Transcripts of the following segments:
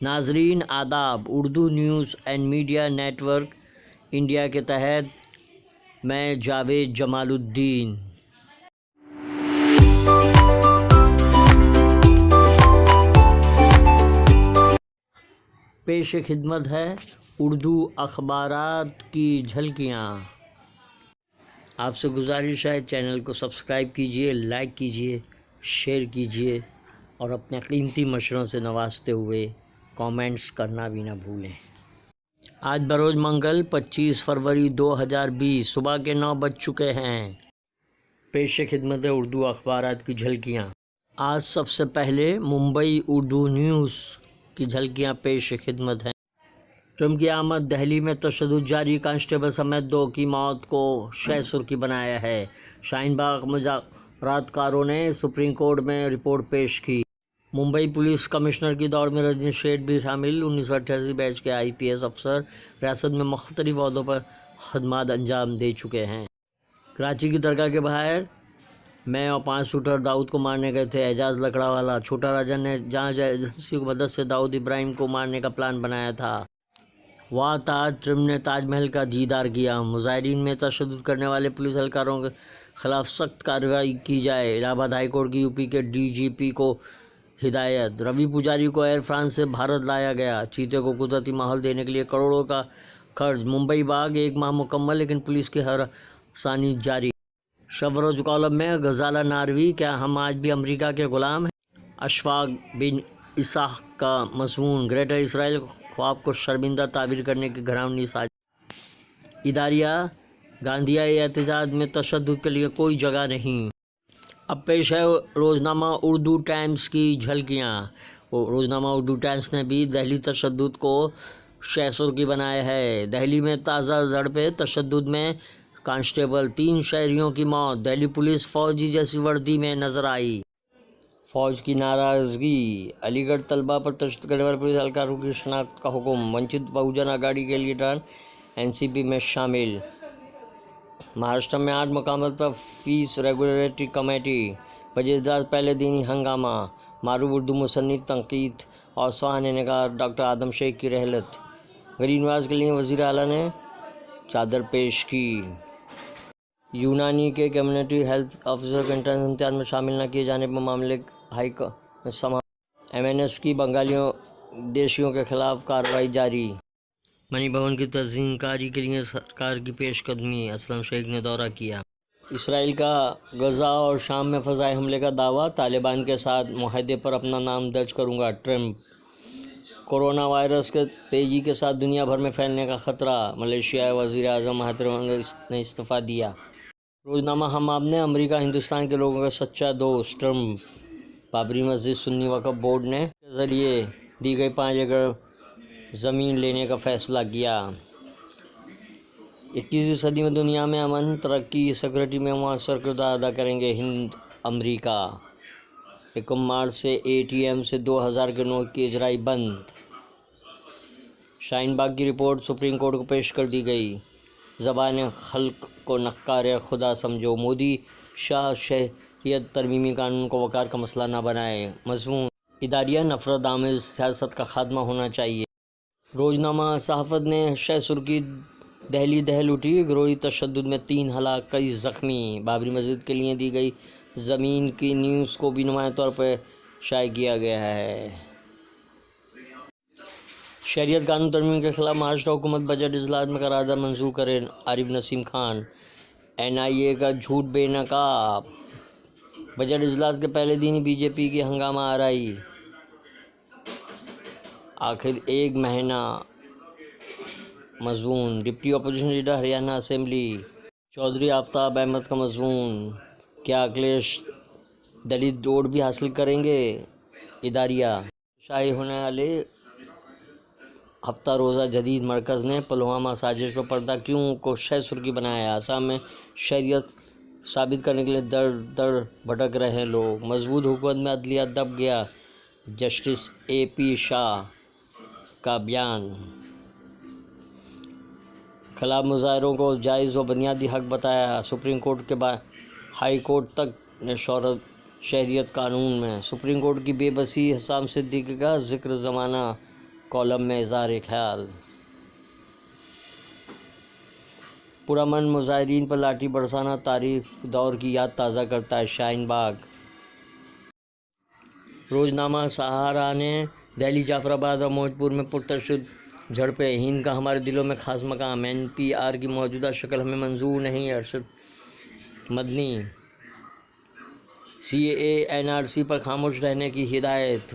ناظرین آداب، Urdu news and media network India کے تحت میں جاوید جمال الدین پیش خدمت ہے اردو اخبارات کی جھلکیاں۔ آپ سے گزارش ہے چینل کو سبسکرائب کیجیے، لائک کیجیے، شیئر کیجیے اور اپنے قیمتی مشوروں سے نوازتے ہوئے کامنٹس کرنا بھی نہ بھولیں۔ آج بروز منگل 25 فروری 2020 صبح کے 9 بج چکے ہیں۔ پیش خدمت ہے اردو اخبارات کی جھلکیاں۔ آج سب سے پہلے ممبئی اردو نیوز کی جھلکیاں پیش خدمت ہیں۔ ٹرمپ کی آمد، دہلی میں تشدد جاری، کانسٹیبل سمیت 2 کی موت کو شہ سرخی بنایا ہے۔ شاہین باغ مذاکرات کاروں نے سپریم کورٹ میں رپورٹ پیش کی۔ ممبئی پولیس کمشنر کی دوڑ میں رجنی شیٹھ بھی شامل۔ 1988 بیچ کے IPS افسر ریاست میں مختلف عہدوں پر خدمات انجام دے چکے ہیں۔ کراچی کی درگاہ کے باہر میں اور 5 شوٹر داؤد کو مارنے گئے تھے۔ اعجاز لکڑا والا، چھوٹا راجن نے جانچ ایجنسی کی مدد سے داؤد ابراہیم کو مارنے کا پلان بنایا تھا۔ تاج ٹرمپ نے تاج محل کا دیدار کیا۔ مظاہرین میں تشدد کرنے والے پولیس اہلکاروں کے خلاف سخت کارروائی کی جائے۔ الہ آباد ہائی کورٹ کی UP کے DGP کو ہدایت۔ روی پجاری کو ایئر فرانس سے بھارت لایا گیا۔ چیتے کو قدرتی ماحول دینے کے لیے کروڑوں کا خرچ۔ ممبئی باغ 1 ماہ مکمل، لیکن پولیس کی ہراسانی جاری۔ شب و روز کالم میں غزالہ ناروی، کیا ہم آج بھی امریکہ کے غلام ہیں؟ اشفاق بن اسحاق کا مضمون، گریٹر اسرائیل خواب کو شرمندہ تعبیر کرنے کی گھرانی سازش۔ اداریہ گاندھیائی احتجاج میں تشدد کے لیے کوئی جگہ نہیں۔ اب پیش ہے روزنامہ اردو ٹائمز کی جھلکیاں۔ روزنامہ اردو ٹائمز نے بھی دہلی تشدد کو شہ سرخی بنایا ہے۔ دہلی میں تازہ جھڑپیں، تشدد میں کانسٹیبل، 3 شہریوں کی موت۔ دہلی پولیس فوجی جیسی وردی میں نظر آئی۔ فوج کی ناراضگی۔ علی گڑھ طلبہ پر تشدد کرنے والے پولیس اہلکاروں کی شناخت کا حکم۔ ونچت بہوجن اگاڑی کے لیڈران NCP میں شامل۔ مہاراشٹر میں 8 مقامات پر فیس ریگولیٹری کمیٹی۔ بجٹ اجلاس پہلے دن ہی ہنگامہ۔ معروف اردو مصنف، تنقید اور سوانح نگار ڈاکٹر آدم شیخ کی رحلت۔ غریب نواز کے لیے وزیر اعلیٰ نے چادر پیش کی۔ یونانی کے کمیونٹی ہیلتھ آفیسر کو انٹرنس امتحان میں شامل نہ کیے جانے پر معاملے ہائی کورٹ میں سماعت۔ MNS کی بنگالیوں دیشیوں کے خلاف کارروائی جاری۔ منی بھون کی تزئین کاری کے لیے سرکار کی پیش قدمی، اسلم شیخ نے دورہ کیا۔ اسرائیل کا غزہ اور شام میں فضائی حملے کا دعویٰ، طالبان کے ساتھ معاہدے پر اپنا نام درج کروں گا ٹرمپ۔ کورونا وائرس کے تیزی کے ساتھ دنیا بھر میں پھیلنے کا خطرہ، ملیشیائی وزیر اعظم مہاتیر نے استعفیٰ دیا۔ روزنامہ ہم آپ نے امریکہ ہندوستان کے لوگوں کا سچا دوست، ٹرمپ۔ بابری مسجد سنی وقف بورڈ نے کے ذریعے دی گئی 5 ایکڑ زمین لینے کا فیصلہ کیا۔ 21ویں صدی میں دنیا میں امن، ترقی، سیکورٹی میں مؤثر کردار ادا کریں گے ہند امریکہ۔ 1 مارچ سے ATM سے 2000 کے نوٹ کی اجرائی بند۔ شاہین باغ کی رپورٹ سپریم کورٹ کو پیش کر دی گئی۔ زبان خلق کو نکار خدا سمجھو، مودی شاہ شہریت ترمیمی قانون کو وقار کا مسئلہ نہ بنائے۔ مضمون، اداریہ نفرت آمیز سیاست کا خاتمہ ہونا چاہیے۔ روزنامہ صحافت نے شہ سرخی، دہلی دہل اٹھی، گروہی تشدد میں 3 ہلاک، کئی زخمی۔ بابری مسجد کے لیے دی گئی زمین کی نیوز کو بھی نمایاں طور پر شائع کیا گیا ہے۔ شہریت قانون ترمیم کے خلاف مہاراشٹر حکومت، بجٹ اجلاس میں قرارداد منظور کرے، عارف نسیم خان۔ NIA کا جھوٹ بے نقاب، بجٹ اجلاس کے پہلے دن ہی BJP کی ہنگامہ آرائی۔ آخر 1 مہینہ۔ مضمون، deputy opposition leader Haryana assembly Chaudhary Aftab Ahmed کا مضمون، کیا اکھلیش دلت ووٹ بھی حاصل کریں گے؟ اداریہ شائع ہونے والے ہفتہ روزہ جدید مرکز نے پلوامہ سازش پر پردہ کیوں کو شہ سرخی بنایا۔ آسام میں شہریت ثابت کرنے کے لیے در در بھٹک رہے ہیں لوگ۔ مضبوط حکومت میں عدلیہ دب گیا، جسٹس AP شاہ کا بیان۔ خلاف مظاہروں کو جائز و بنیادی حق بتایا، سپریم کورٹ کے بعد ہائی کورٹ تک نے شہریت قانون میں۔ سپریم کورٹ کی بے بسی، حسام صدیقی کا ذکر زمانہ کالم میں اظہار خیال۔ پرامن مظاہرین پر لاٹھی برسانا تاریخ دور کی یاد تازہ کرتا ہے، شاہین باغ۔ روزنامہ سہارا نے دہلی، جعفر آباد اور موج پور میں پرتشدد جھڑپیں، ہند کا ہمارے دلوں میں خاص مقام، NPR کی موجودہ شکل ہمیں منظور نہیں، ارشد مدنی۔ CAA NRC پر خاموش رہنے کی ہدایت،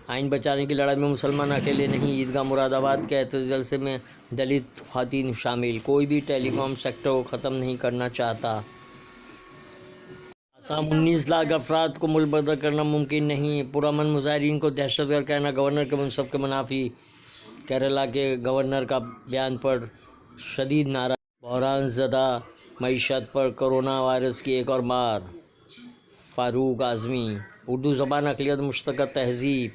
آئین بچانے کی لڑائی میں مسلمان اکیلے نہیں، عیدگاہ مراد آباد کے اعتراضی جلسے میں دلت خواتین شامل، کوئی بھی ٹیلی کام سیکٹر کو ختم نہیں کرنا چاہتا۔ آسام 19 لاکھ افراد کو ملک بدر کرنا ممکن نہیں، پرامن مظاہرین کو دہشت گرد کہنا گورنر کے منصب کے منافی، کیرالہ کے گورنر کا بیان پر شدید ناراضگی، بحران زدہ معیشت پر کرونا وائرس کی ایک اور مار، فاروق اعظمی۔ اردو زبان اقلیت مشترکہ تہذیب۔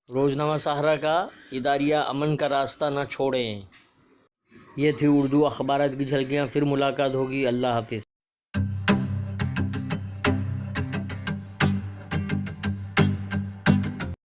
روزنامہ سہارا کا اداریہ امن کا راستہ نہ چھوڑیں۔ یہ تھی اردو اخبارات کی جھلکیاں، پھر ملاقات ہوگی، اللہ حافظ۔